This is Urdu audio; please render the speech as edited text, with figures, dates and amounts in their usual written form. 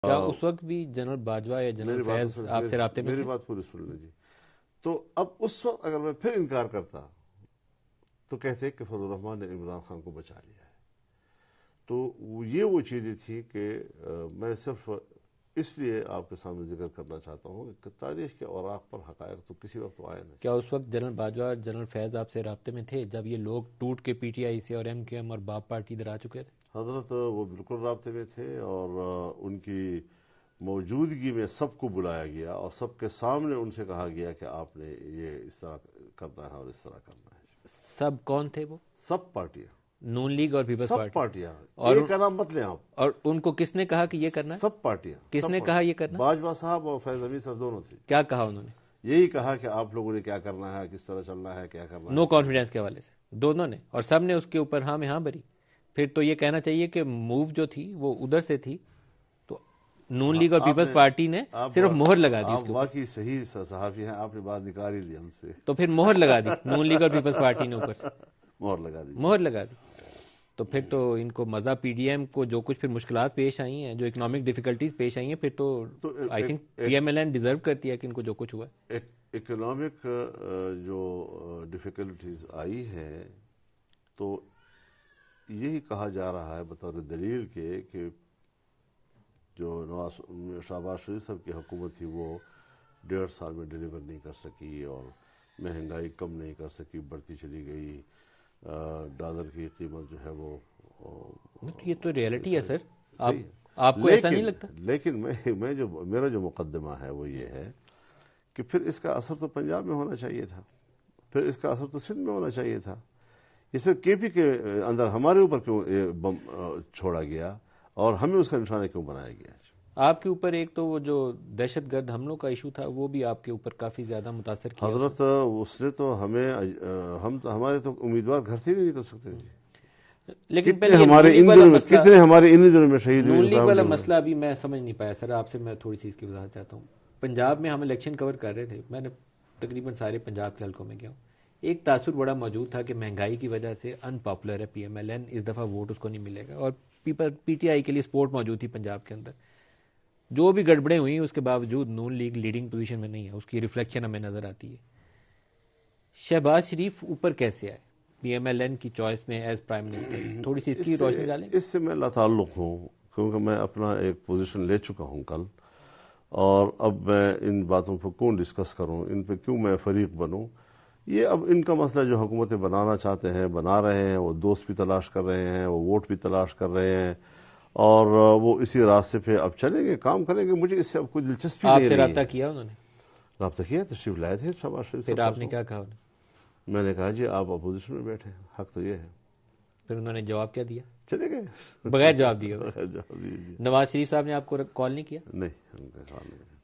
کیا اس وقت بھی جنرل باجوہ یا جنرل فیض آپ سے رابطے میں میری تھے؟ بات پوری سن لیں جی. تو اب اس وقت اگر میں پھر انکار کرتا تو کہتے کہ فضل الرحمان نے عمران خان کو بچا لیا ہے. تو یہ وہ چیزیں تھیں کہ میں صرف اس لیے آپ کے سامنے ذکر کرنا چاہتا ہوں کہ تاریخ کے اوراق پر حقائق تو کسی وقت تو آئے نہیں. کیا اس وقت جنرل باجوہ اور جنرل فیض آپ سے رابطے میں تھے جب یہ لوگ ٹوٹ کے پی ٹی آئی سے اور ایم کیو ایم اور باپ پارٹی ادھر آ چکے تھے؟ حضرت وہ بالکل رابطے میں تھے اور ان کی موجودگی میں سب کو بلایا گیا اور سب کے سامنے ان سے کہا گیا کہ آپ نے یہ اس طرح کرنا ہے اور اس طرح کرنا ہے. سب کون تھے وہ؟ سب پارٹیاں، نون لیگ اور پیپلز سب پارٹی؟ پارٹیاں. اور یہ کا نام مت لیں آپ. اور ان کو کس نے کہا کہ یہ کرنا ہے؟ سب پارٹیاں. کس نے کہا یہ کرنا؟ باجوہ صاحب اور فیض حمید صاحب دونوں تھے. کیا کہا انہوں نے؟ یہی کہا کہ آپ لوگوں نے کیا کرنا ہے، کس طرح چلنا ہے، کیا کرنا ہے. نو کانفیڈنس کے حوالے سے دونوں نے، اور سب نے اس کے اوپر ہاں میں ہاں بھری. پھر تو یہ کہنا چاہیے کہ موو جو تھی وہ ادھر سے تھی، تو نون لیگ اور پیپلز پارٹی نے صرف مہر لگا دی اس کے آپ اوپر. واقعی صحیح صحافی ہیں، آپ نے بات نکال ہی لی ہم سے. تو پھر مہر لگا دی نون لیگ اور پیپلز پارٹی نے اوپر سے مہر لگا دی. مہر لگا دی. تو پھر تو ان کو مزہ پی ڈی ایم کو جو کچھ پھر مشکلات پیش آئی ہیں، جو اکنامک ڈیفیکلٹیز پیش آئی ہیں، پھر تو I think P M L N deserve کرتی ہے کہ ان کو جو کچھ ہوا ہے. اکنامک جو ڈیفیکلٹیز آئی ہیں تو یہی کہا جا رہا ہے بطور دلیل کے کہ جو شہباز شریف صاحب کی حکومت تھی وہ 1.5 سال میں ڈیلیور نہیں کر سکی اور مہنگائی کم نہیں کر سکی، بڑھتی چلی گئی. ڈالر کی قیمت جو ہے وہ یہ تو ریئلٹی ہے سر. آپ کو ایسا نہیں لگتا؟ لیکن میرا جو مقدمہ ہے وہ یہ ہے کہ پھر اس کا اثر تو پنجاب میں ہونا چاہیے تھا، پھر اس کا اثر تو سندھ میں ہونا چاہیے تھا. یہ صرف کے پی کے اندر ہمارے اوپر کیوں بم چھوڑا گیا اور ہمیں اس کا نشانہ کیوں بنایا گیا؟ آپ کے اوپر ایک تو وہ جو دہشت گرد حملوں کا ایشو تھا وہ بھی آپ کے اوپر کافی زیادہ متاثر کیا. حضرت اس نے تو ہمارے تو امیدوار گھر سے نہیں نکل سکتے تھے. لیکن کتنے ہمارے ان دنوں میں شہید نون لیگ والا ہوئے. مسئلہ ابھی میں سمجھ نہیں پایا سر. آپ سے میں تھوڑی سی اس کی وضاحت چاہتا ہوں. پنجاب میں ہم الیکشن کور کر رہے تھے، میں نے تقریباً سارے پنجاب کے حلقوں میں گیا ہوں. ایک تاثر بڑا موجود تھا کہ مہنگائی کی وجہ سے ان پاپولر ہے پی ایم ایل این، اس دفعہ ووٹ اس کو نہیں ملے گا. اور پی ٹی آئی کے لیے سپورٹ موجود تھی پنجاب کے اندر. جو بھی گڑبڑیں ہوئی اس کے باوجود نون لیگ لیڈنگ پوزیشن میں نہیں ہے، اس کی ریفلیکشن ہمیں نظر آتی ہے. شہباز شریف اوپر کیسے آئے پی ایم ایل این کی چوائس میں ایز پرائم منسٹر؟ تھوڑی سی اس کی روشنی ڈالیں. اس سے میں لاتعلق ہوں کیونکہ میں اپنا ایک پوزیشن لے چکا ہوں کل، اور اب میں ان باتوں پر کیوں ڈسکس کروں، ان پہ کیوں میں فریق بنوں. یہ اب ان کا مسئلہ، جو حکومتیں بنانا چاہتے ہیں بنا رہے ہیں، وہ دوست بھی تلاش کر رہے ہیں، وہ ووٹ بھی تلاش کر رہے ہیں، اور وہ اسی راستے پہ اب چلیں گے، کام کریں گے. مجھے اس سے اب کوئی دلچسپی نہیں ہے. آپ سے رابطہ کیا انہوں نے؟ رابطہ کیا، تشریف لائے تھے شہباز شریف. پھر آپ نے کیا کہا انہیں؟ میں نے کہا جی آپ اپوزیشن میں بیٹھے، حق تو یہ ہے. پھر انہوں نے جواب کیا دیا؟ چلے گئے بغیر جواب دیے. جواب دیے. نواز شریف صاحب نے آپ کو کال نہیں کیا؟ نہیں، ہم کا کال نہیں.